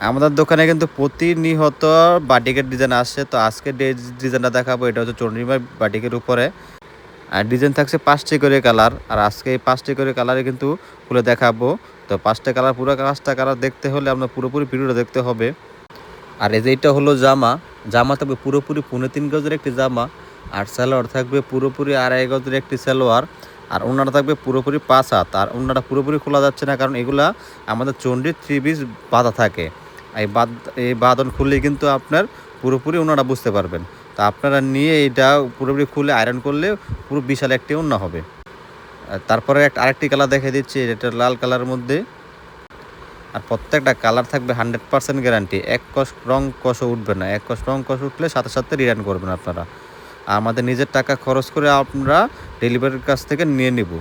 আমাদের দোকানে কিন্তু প্রতিনিয়ত বাটিকের ডিজাইন আসছে। তো আজকে ডিজাইনটা দেখাবো, এটা হচ্ছে চন্দ্রিমা বাটিকের উপরে। আর ডিজাইন থাকছে ৫টি করে কালার। আর আজকে এই ৫টি করে কালারে কিন্তু খুলে দেখাবো। তো ৫টা কালার, পুরো ৫টা কালার দেখতে হলে আপনার পুরোপুরি ভিডিওটা দেখতে হবে। আর এই যে এটা হলো জামা। জামা থাকবে পুরোপুরি ৩.৫ গজের একটি জামা। আর সালোয়ার থাকবে পুরোপুরি ২.৫ গজের একটি সালোয়ার। আর ওড়নাটা থাকবে পুরোপুরি ৫ হাত। আর ওড়নাটা পুরোপুরি খোলা যাচ্ছে না, কারণ এগুলা আমাদের চণ্ডীর 3 পিস বাঁধা থাকে। এই বাঁধন খুললেই কিন্তু আপনার পুরোপুরি ওড়নাটা বুঝতে পারবেন। তো আপনারা নিয়ে এইটা পুরোপুরি খুলে আয়রন করলে পুরো বিশাল একটি ওড়না হবে। তারপরে আরেকটি কালার দেখিয়ে দিচ্ছি, এটা লাল কালারের মধ্যে। আর প্রত্যেকটা কালার থাকবে 100% গ্যারান্টি। এক কষ রং কষও উঠবে না। এক কষ রং কষ উঠলে সাথে সাথে রিটার্ন করবেন আপনারা। আর আমাদের নিজের টাকা খরচ করে আমরা ডেলিভারির কাছ থেকে নিয়ে নিব।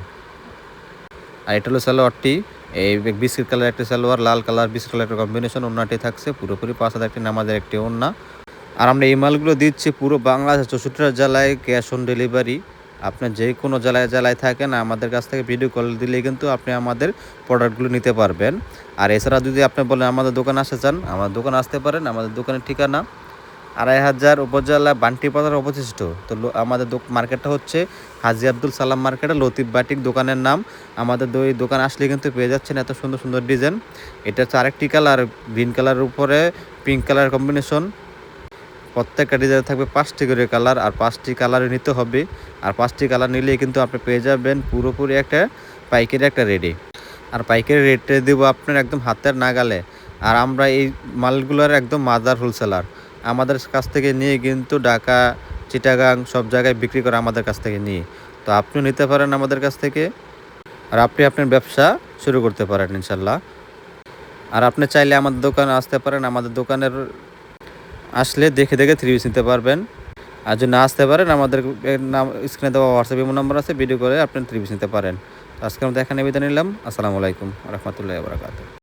আর এটা হলো সালোয়ারটি, এই বিস্কিট কালার একটি সালোয়ার, লাল কালার বিস্কিট কালার একটা কম্বিনেশন। ওড়নাটি থাকছে পুরোপুরি ৫ হাজার একটি নামাজের একটি ওড়না। আর আমরা এই মালগুলো দিচ্ছি পুরো বাংলাদেশ ৬৪টা জেলায়, ক্যাশ অন ডেলিভারি। আপনার যে কোনো জেলায় থাকেন, আমাদের কাছ থেকে ভিডিও কল দিলেই কিন্তু আপনি আমাদের প্রোডাক্টগুলো নিতে পারবেন। আর এছাড়া যদি আপনি বলেন আমাদের দোকানে আসতে চান, আমাদের দোকানে আসতে পারেন। আমাদের দোকানের ঠিকানা ২৫০০ উপজেলা বান্টি বাজার অবশিষ্ট। তো আমাদের মার্কেটটা হচ্ছে হাজী আব্দুল সালাম মার্কেটে, লতিফ বাটিক দোকানের নাম। আমাদের এই দোকান আসলে কিন্তু পেয়ে যাচ্ছেন এত সুন্দর সুন্দর ডিজাইন। এটা হচ্ছে আরেকটি কালার, গ্রিন কালারের উপরে পিঙ্ক কালার কম্বিনেশন। প্রত্যেকটা ডিজাইন থাকবে ৫টি করে কালার। আর ৫টি কালারে নিতে হবে। আর ৫টি কালার নিলেই কিন্তু আপনি পেয়ে যাবেন পুরোপুরি একটা পাইকারি একটা রেডি। আর পাইকারি রেটে দেবো আপনার একদম হাতের নাগালে। আর আমরা এই মালগুলোর একদম মাদার হোলসেলার। আমাদের কাছ থেকে নিয়ে কিন্তু ঢাকা, চিটাগাং সব জায়গায় বিক্রি করে আমাদের কাছ থেকে নিয়ে। তো আপনিও নিতে পারেন আমাদের কাছ থেকে। আর আপনি আপনার ব্যবসা শুরু করতে পারেন ইনশাল্লাহ। আর আপনি চাইলে আমাদের দোকানে আসতে পারেন। আমাদের দোকানের আসলে দেখে দেখে 3 পিস নিতে পারবেন। আর যদি না আসতে পারেন, আমাদের নাম স্ক্রিনে দেওয়া হোয়াটসঅ্যাপ ইমো নাম্বার আছে, ভিডিও করে আপনি 3 পিস নিতে পারেন। আজকে আমরা এখানে বিদায় নিলাম। আসসালামু আলাইকুম ওয়া রাহমাতুল্লাহি ওয়া বারাকাতুহু।